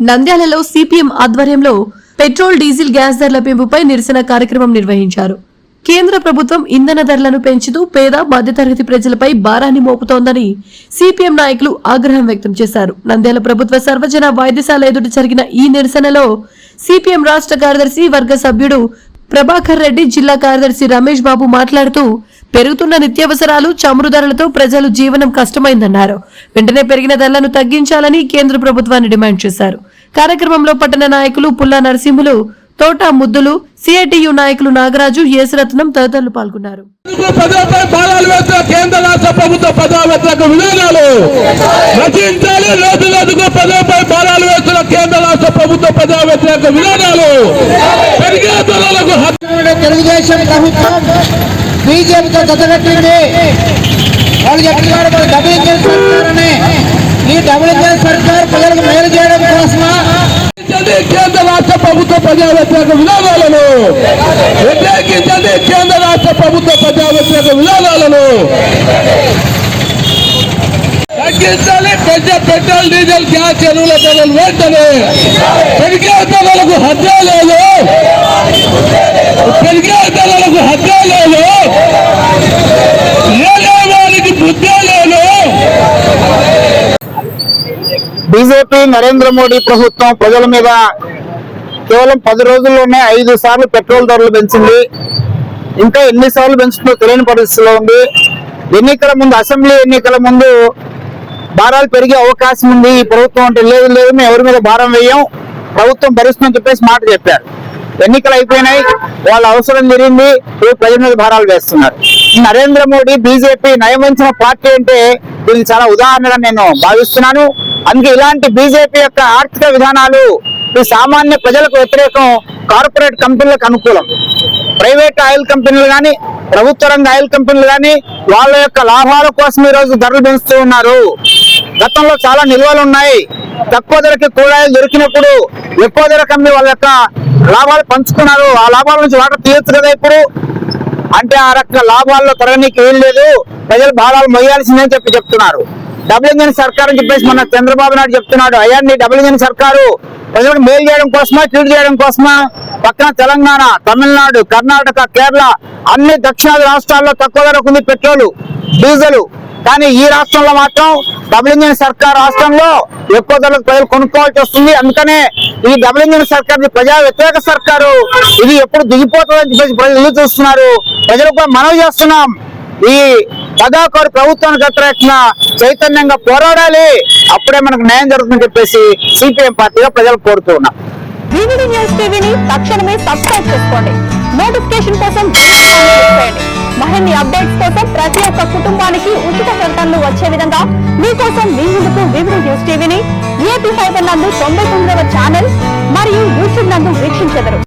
నంద్యాలలో సిపిఎం ఆధ్వర్యంలో petrol diesel gas ధరల పెంపుపై నిరసన కార్యక్రమం నిర్వహించారు. కేంద్ర ప్రభుత్వం ఇంధన ధరలను పెంచుతూ పేద మధ్యతరగతి ప్రజలపై భారాన్ని మోపుతోందని సిపిఎం నాయకులు ఆగ్రహం వ్యక్తం చేశారు. నంద్యాల ప్రభుత్వ సర్వజన వైద్యశాల ఎదుట జరిగిన ఈ నిరసనలో సిపిఎం రాష్ట్ర కార్యదర్శి వర్గ సభ్యుడు ప్రభాకర్ రెడ్డి, జిల్లా కార్యదర్శి రమేష్ బాబు మాట్లాడుతూ పెరుగుతున్న నిత్యావసరాలు, చమురు ధరలతో ప్రజలు జీవనం కష్టమైందన్నారు. వెంటనే పెరిగిన ధరలను తగ్గించాలని కేంద్ర ప్రభుత్వాన్ని డిమాండ్ చేశారు. కార్యక్రమంలో పట్టణ నాయకులు పుల్లా నరసింహులు, తోట ముద్దులు, సిఐటియు నాయకులు నాగరాజు, యేసరత్నం తదితరులు పాల్గొన్నారు. తెలుగుదేశం ప్రభుత్వం బీజేపీతో జతగట్టింది. వాళ్ళు చెప్తున్నారు డబుల్ ఇంజిన్ సర్కార్ అని. ఈ డబుల్ ఇంజిన్ సర్కార్ ప్రజలకు మేలు చేయడం కోసమా? కేంద్ర రాష్ట్ర ప్రభుత్వ ప్రజా వ్యతిరేక విధానాలను వ్యతిరేకించండి. కేంద్ర రాష్ట్ర ప్రభుత్వ ప్రజా వ్యతిరేక విధానాలను తగ్గించాలి. పెట్రోల్ డీజిల్ గ్యాస్ ఎరువుల ధరలు వెంటనే పెరిగే ధరలకు హద్దే లేదు. పెరిగే ధరలకు హద్దే లేదు. వారికి బుద్ధే లేదు. బీజేపీ నరేంద్ర మోడీ ప్రభుత్వం ప్రజల మీద కేవలం 10 రోజుల్లోనే 5 సార్లు పెట్రోల్ ధరలు పెంచింది. ఇంకా ఎన్నిసార్లు పెంచుతుందో తెలియని పరిస్థితిలో ఉంది. ఎన్నికల ముందు, అసెంబ్లీ ఎన్నికల ముందు భారాలు పెరిగే అవకాశం ఉంది. ఈ ప్రభుత్వం అంటే లేదు మేము ఎవరి మీద భారం వేయం, ప్రభుత్వం భరిస్తుందని చెప్పేసి మాట చెప్పారు. ఎన్నికలు అయిపోయినాయి, వాళ్ళ అవసరం జరిగింది, ప్రజల మీద భారాలు వేస్తున్నారు. నరేంద్ర మోడీ, బీజేపీ నయవంచిన పార్టీ అంటే దీనికి చాలా ఉదాహరణగా నేను భావిస్తున్నాను. అందుకే ఇలాంటి బీజేపీ యొక్క ఆర్థిక విధానాలు ఈ సామాన్య ప్రజలకు వ్యతిరేకం, కార్పొరేట్ కంపెనీలకు అనుకూలం. ప్రైవేట్ ఆయిల్ కంపెనీలు కానీ, ప్రభుత్వ రంగ ఆయిల్ కంపెనీలు కానీ వాళ్ళ యొక్క లాభాల కోసం ఈ రోజు ధరలు పెంచుతూ ఉన్నారు. గతంలో చాలా నిల్వలు ఉన్నాయి. తక్కువ ధరకి కూడాయిలు దొరికినప్పుడు ఎక్కువ ధర కమ్మి వాళ్ళ యొక్క లాభాలు పంచుకున్నారు. ఆ లాభాల నుంచి వాట తీయచ్చు కదా. ఇప్పుడు అంటే ఆ రకంగా లాభాల్లో తరగనీకి ఏం లేదు, ప్రజలు భారాలు మొయ్యాల్సిందని చెప్తున్నారు. డబుల్ ఇంజిన్ సర్కార్ అని చెప్పేసి మన చంద్రబాబు నాయుడు చెప్తున్నాడు. అయ్యాన్ని డబుల్ ఇంజిన్ సర్కారు ప్రజలకు మేలు చేయడం కోసమా, కీడు చేయడం కోసమా? పక్కన తెలంగాణ, తమిళనాడు, కర్ణాటక, కేరళ అన్ని దక్షిణాది రాష్ట్రాల్లో తక్కువ ధరకు ఉంది పెట్రోలు, డీజిల్. కానీ ఈ రాష్ట్రంలో మాత్రం డబుల్ ఇంజిన్ సర్కార్ రాష్ట్రంలో ఎక్కువ ధరలకు ప్రజలు కొనుక్కోవాల్సి వస్తుంది. అందుకనే ఈ డబుల్ ఇంజిన్ సర్కార్ ప్రజా వ్యతిరేక సర్కారు, ఇది ఎప్పుడు దిగిపోతుందని చెప్పేసి ప్రజలు ఎదురు చూస్తున్నారు. ప్రజలకు కూడా మనవి చేస్తున్నాం, ఈ పదాకారు ప్రభుత్వానికి వ్యతిరేకంగా చైతన్యంగా పోరాడాలి. అప్పుడే మనకు న్యాయం జరుగుతుందని చెప్పేసి సిపిఎం పార్టీగా ప్రజలు కోరుతూ ఉన్నాం. వివిడి న్యూస్ టీవీని తక్షణమే సబ్స్క్రైబ్ చేసుకోండి. నోటిఫికేషన్ కోసం మరిన్ని అప్డేట్స్ కోసం ప్రతి ఒక్క కుటుంబానికి ఉచిత ప్రకటనలు వచ్చే విధంగా మీకోసం మీ ముందుకు వివిడి న్యూస్ టీవీని ఏపీ ఫైబర్ నందు 99వ ఛానల్ మరియు యూట్యూబ్ నందు వీక్షించెదరు.